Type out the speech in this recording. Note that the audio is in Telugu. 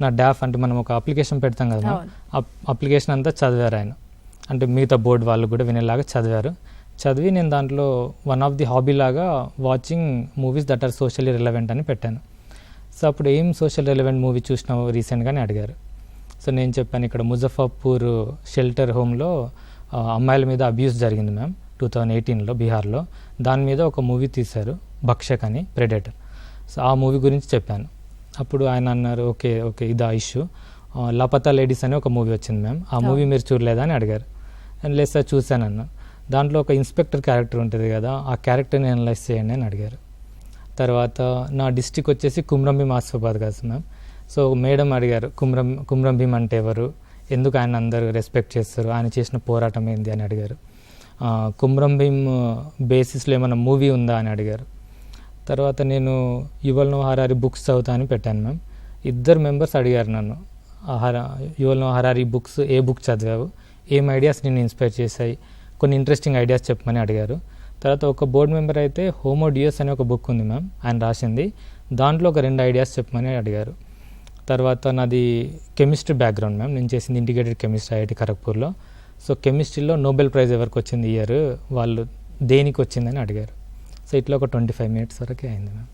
నా డాఫ్ అంటే మనం ఒక అప్లికేషన్ పెడతాం కదా మ్యామ్, అప్లికేషన్ అంతా చదివారు ఆయన. అంటే మిగతా బోర్డు వాళ్ళు కూడా వినేలాగా చదివారు. చదివి నేను దాంట్లో వన్ ఆఫ్ ది హాబీ లాగా watching movies that are socially relevant అని పెట్టాను. సో అప్పుడు ఏం సోషల్ రిలవెంట్ మూవీ చూసినావు రీసెంట్గానే అడిగారు. సో నేను చెప్పాను, ఇక్కడ ముజఫర్పూర్ షెల్టర్ హోమ్లో అమ్మాయిల మీద అబ్యూస్ జరిగింది మ్యామ్ 2018లో బీహార్లో. దాని మీద ఒక మూవీ తీశారు, భక్షక్ అని, ప్రెడేటర్. సో ఆ మూవీ గురించి చెప్పాను. అప్పుడు ఆయన అన్నారు, ఓకే ఓకే ఇదా ఇష్యూ. లాపతా లేడీస్ అని ఒక మూవీ వచ్చింది మ్యామ్, ఆ మూవీ మీరు చూడలేదా అని అడిగారు. అండ్ లేదు సార్ చూశాను అన్న. దాంట్లో ఒక ఇన్స్పెక్టర్ క్యారెక్టర్ ఉంటుంది కదా, ఆ క్యారెక్టర్ని అనలైజ్ చేయండి అని అడిగారు. తర్వాత నా డిస్టిక్ వచ్చేసి కుమ్రంభీం ఆసిఫాబాద్ కదా మ్యామ్. సో మేడం అడిగారు, కుమ్రంభీం అంటే ఎవరు, ఎందుకు ఆయన అందరూ రెస్పెక్ట్ చేస్తారు, ఆయన చేసిన పోరాటం ఏంది అని అడిగారు. కుమ్రంభీం బేసిస్లో ఏమైనా మూవీ ఉందా అని అడిగారు. తర్వాత నేను యువల్ నోహా హరారీ బుక్స్ చదువుతా అని పెట్టాను మ్యామ్. 2 మెంబర్స్ అడిగారు నన్ను, యువల్ నోహా హరారీ బుక్స్ ఏ బుక్ చదివావు, ఏం ఐడియాస్ నిన్ను ఇన్స్పైర్ చేశాయి, కొన్ని ఇంట్రెస్టింగ్ ఐడియాస్ చెప్పమని అడిగారు. తర్వాత ఒక బోర్డు మెంబర్ అయితే హోమో డియోస్ అనే ఒక బుక్ ఉంది మ్యామ్, ఆయన రాసింది, దాంట్లో ఒక 2 ఐడియాస్ చెప్పమని అడిగారు. తర్వాత నాది కెమిస్ట్రీ బ్యాక్గ్రౌండ్ మ్యామ్, నేను చేసింది ఇంటిగ్రేటెడ్ కెమిస్ట్రీ ఐఐటి ఖరగ్పూర్లో. సో కెమిస్ట్రీలో నోబెల్ ప్రైజ్ ఎవరికి వచ్చింది ఇయర్, వాళ్ళు దేనికి వచ్చిందని అడిగారు. సో ఇట్లా ఒక 25 minutes వరకు అయింది మ్యామ్.